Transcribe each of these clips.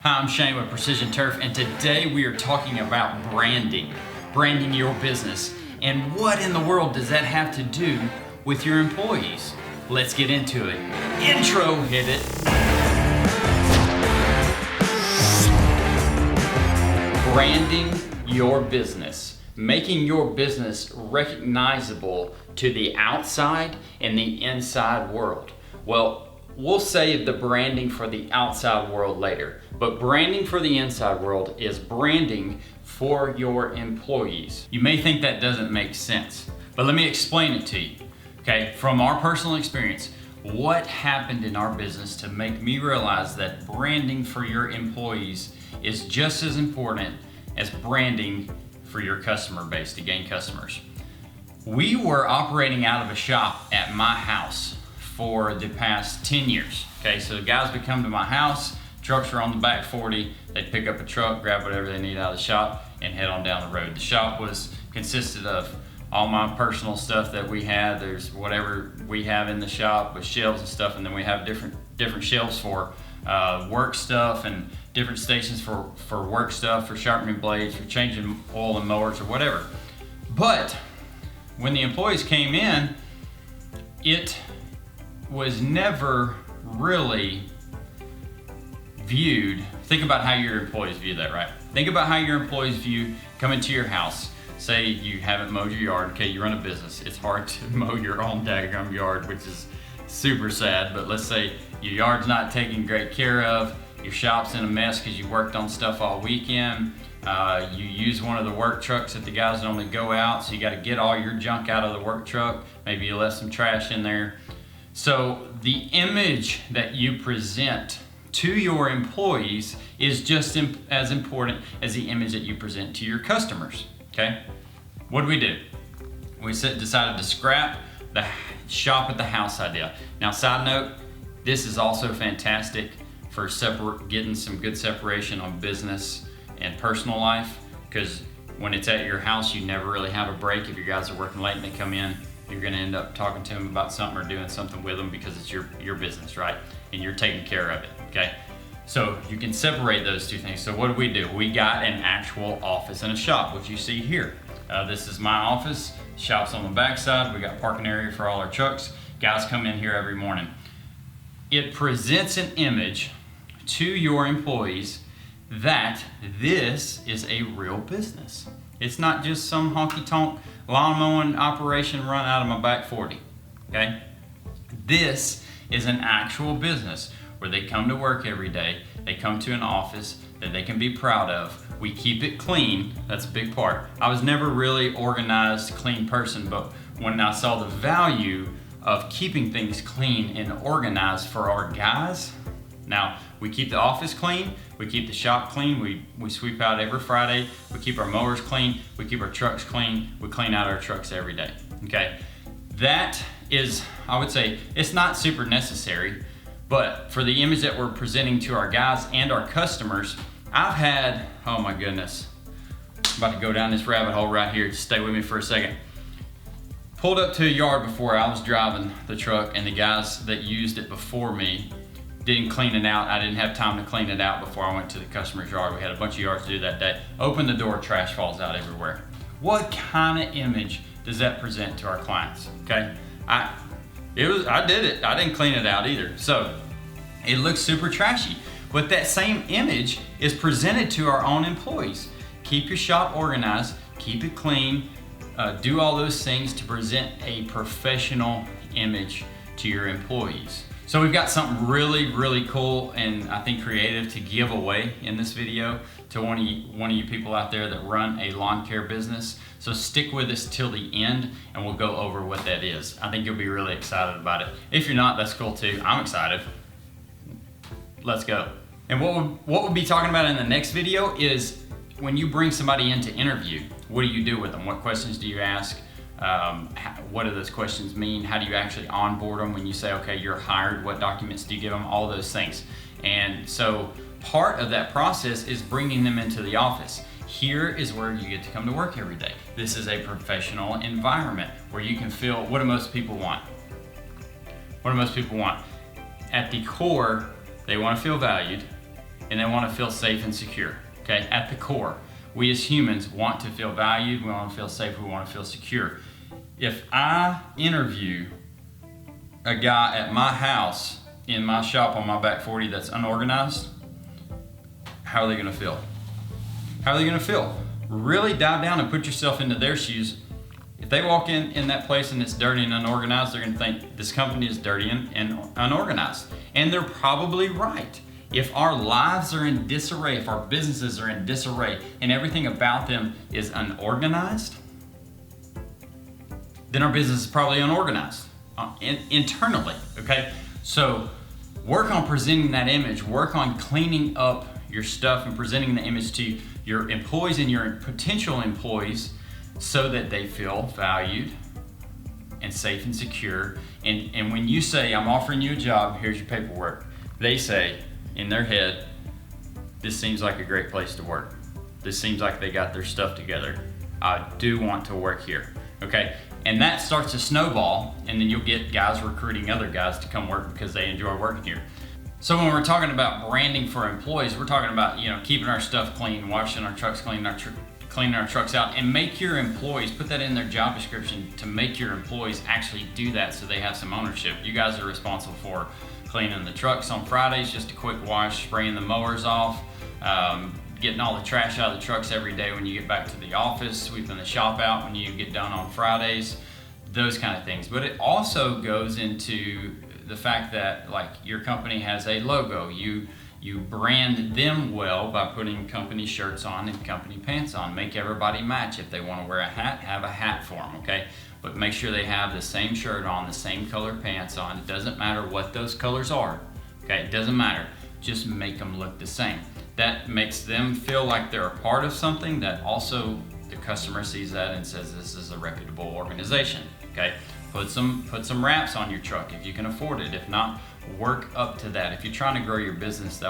Hi, I'm Shane with Precision Turf, and today we are talking about branding your business. And what in the world does that have to do with your employees? Let's get into it. Intro, hit it. Branding your business, making your business recognizable to the outside and the inside world. Well, we'll save the branding for the outside world later, but branding for the inside world is branding for your employees. You may think that doesn't make sense, but let me explain it to you. Okay, from our personal experience, what happened in our business to make me realize that branding for your employees is just as important as branding for your customer base to gain customers. We were operating out of a shop at my house for the past 10 years. Okay, so the guys would come to my house, trucks were on the back 40, they'd pick up a truck, grab whatever they need out of the shop, and head on down the road. The shop consisted of all my personal stuff that we had. There's whatever we have in the shop with shelves and stuff, and then we have different shelves for work stuff and different stations for work stuff, for sharpening blades, for changing oil and mowers or whatever. But when the employees came in, it was never really viewed. Think about how your employees view that, right? Think about how your employees view coming to your house. Say you haven't mowed your yard. Okay, you run a business. It's hard to mow your own daggum yard, which is super sad, but let's say your yard's not taken great care of, your shop's in a mess because you worked on stuff all weekend, you use one of the work trucks that the guys normally go out, so you got to get all your junk out of the work truck. Maybe you left some trash in there. So the image that you present to your employees is just as important as the image that you present to your customers, okay? What do? We decided to scrap the shop at the house idea. Now, side note, this is also fantastic for getting some good separation on business and personal life, because when it's at your house, you never really have a break. If your guys are working late and they come in, you're gonna end up talking to them about something or doing something with them because it's your business, right? And you're taking care of it, okay? So you can separate those two things. So what do? We got an actual office and a shop, which you see here. This is my office, shop's on the backside. We got parking area for all our trucks. Guys come in here every morning. It presents an image to your employees that this is a real business. It's not just some honky-tonk lawn mowing operation run out of my back 40, okay? This is an actual business where they come to work every day, they come to an office that they can be proud of. We keep it clean, that's a big part. I was never really organized, clean person, but when I saw the value of keeping things clean and organized for our guys, now we keep the office clean, we keep the shop clean, we sweep out every Friday, we keep our mowers clean, we keep our trucks clean, we clean out our trucks every day, okay? That is, I would say, it's not super necessary, but for the image that we're presenting to our guys and our customers, I've had, oh my goodness, I'm about to go down this rabbit hole right here, just stay with me for a second. Pulled up to a yard before I was driving the truck, and the guys that used it before me didn't clean it out. I didn't have time to clean it out before I went to the customer's yard. We had a bunch of yards to do that day. Open the door, trash falls out everywhere. What kind of image does that present to our clients, okay? I did it. I didn't clean it out either. So it looks super trashy, but that same image is presented to our own employees. Keep your shop organized, keep it clean, do all those things to present a professional image to your employees. So we've got something really, really cool and I think creative to give away in this video to one of you people out there that run a lawn care business. So stick with us till the end and we'll go over what that is. I think you'll be really excited about it. If you're not, that's cool too. I'm excited. Let's go. And what we'll be talking about in the next video is when you bring somebody in to interview, what do you do with them? What questions do you ask? What do those questions mean? How do you actually onboard them when you say, okay, you're hired? What documents do you give them? All those things. And so part of that process is bringing them into the office. Here is where you get to come to work every day. This is a professional environment where you can feel, what do most people want? What do most people want? At the core, they want to feel valued. and they want to feel safe and secure. Okay, at the core, we as humans want to feel valued, we want to feel safe, we want to feel secure. If I interview a guy at my house, in my shop on my back 40 that's unorganized, how are they going to feel? How are they going to feel? Really dive down and put yourself into their shoes. If they walk in that place and it's dirty and unorganized, they're going to think this company is dirty and unorganized. And they're probably right. If our lives are in disarray, if our businesses are in disarray, and everything about them is unorganized, then our business is probably unorganized internally, okay? So work on presenting that image, work on cleaning up your stuff and presenting the image to your employees and your potential employees so that they feel valued and safe and secure. And when you say, I'm offering you a job, here's your paperwork, they say in their head, this seems like a great place to work. This seems like they got their stuff together. I do want to work here, okay? And that starts to snowball, and then you'll get guys recruiting other guys to come work because they enjoy working here. So when we're talking about branding for employees, we're talking about, keeping our stuff clean, washing our trucks clean, cleaning our trucks out, and make your employees, put that in their job description to make your employees actually do that so they have some ownership. You guys are responsible for cleaning the trucks on Fridays, just a quick wash, spraying the mowers off, getting all the trash out of the trucks every day when you get back to the office, sweeping the shop out when you get done on Fridays, those kind of things. But it also goes into the fact that, like, your company has a logo. You brand them well by putting company shirts on and company pants on. Make everybody match. If they want to wear a hat, have a hat for them, okay? But make sure they have the same shirt on, the same color pants on. It doesn't matter what those colors are, okay? It doesn't matter. Just make them look the same. That makes them feel like they're a part of something, that also the customer sees that and says this is a reputable organization, okay? Put some wraps on your truck if you can afford it. If not, work up to that. If you're trying to grow your business,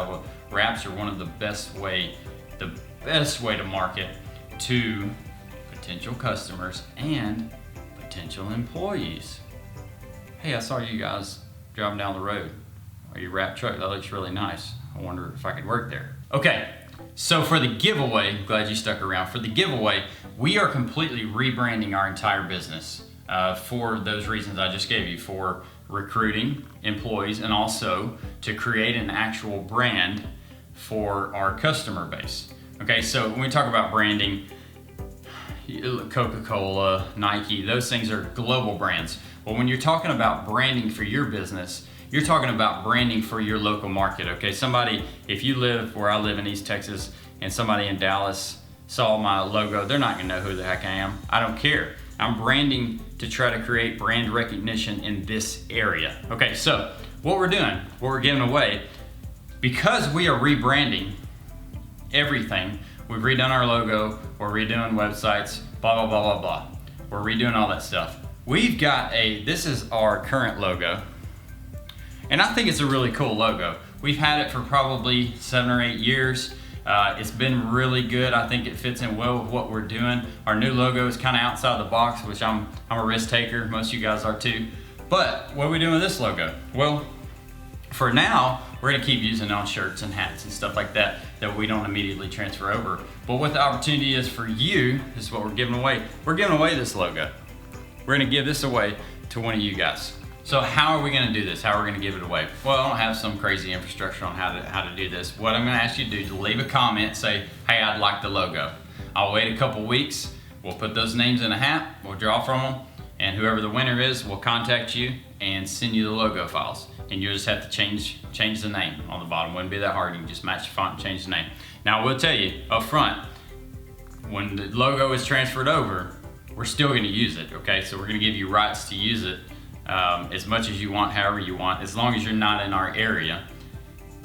wraps are one of the best way to market to potential customers and potential employees. Hey, I saw you guys driving down the road. Or your wrap truck, that looks really nice. I wonder if I could work there. Okay, so for the giveaway, glad you stuck around. For the giveaway, we are completely rebranding our entire business for those reasons I just gave you, for recruiting employees and also to create an actual brand for our customer base. Okay, so when we talk about branding, Coca-Cola, Nike, those things are global brands. But when you're talking about branding for your business, you're talking about branding for your local market, okay? Somebody, if you live where I live in East Texas and somebody in Dallas saw my logo, they're not gonna know who the heck I am. I don't care. I'm branding to try to create brand recognition in this area. Okay, so what we're doing, what we're giving away, because we are rebranding everything, we've redone our logo, we're redoing websites, blah, blah, blah, blah, blah. We're redoing all that stuff. We've got this is our current logo. And I think it's a really cool logo. We've had it for probably 7 or 8 years. It's been really good. I think it fits in well with what we're doing. Our new logo is kind of outside the box, which I'm a risk taker. Most of you guys are too. But what are we doing with this logo? Well, for now, we're gonna keep using it on shirts and hats and stuff like that we don't immediately transfer over. But what the opportunity is for you, this is what we're giving away. We're giving away this logo. We're gonna give this away to one of you guys. So how are we gonna do this? How are we gonna give it away? Well, I don't have some crazy infrastructure on how to do this. What I'm gonna ask you to do is leave a comment, say, hey, I'd like the logo. I'll wait a couple weeks, we'll put those names in a hat, we'll draw from them, and whoever the winner is will contact you and send you the logo files. And you'll just have to change the name on the bottom. Wouldn't be that hard, you can just match the font and change the name. Now I will tell you up front, when the logo is transferred over, we're still gonna use it, okay? So we're gonna give you rights to use it as much as you want, however you want, as long as you're not in our area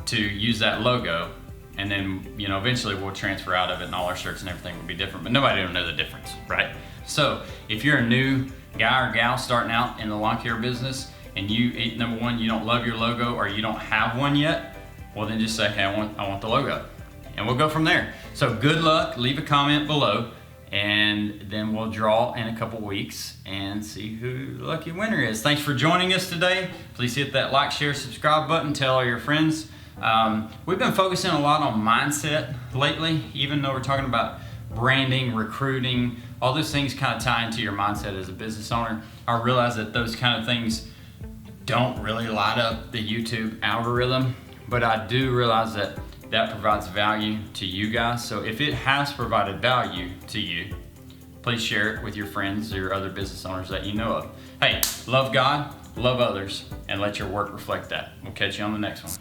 to use that logo. And then, eventually we'll transfer out of it and all our shirts and everything will be different, but nobody will know the difference, right? So if you're a new guy or gal starting out in the lawn care business and number one, you don't love your logo or you don't have one yet, well then just say, hey, I want the logo. And we'll go from there. So good luck, leave a comment below, and then we'll draw in a couple weeks and see who the lucky winner is. Thanks for joining us today. Please hit that like, share, subscribe button. Tell all your friends We've been focusing a lot on mindset lately, even though we're talking about branding, recruiting, all those things kind of tie into your mindset as a business owner. I realize that those kind of things don't really light up the YouTube algorithm, but I do realize that that provides value to you guys. So if it has provided value to you, please share it with your friends or other business owners that you know of. Hey, love God, love others, and let your work reflect that. We'll catch you on the next one.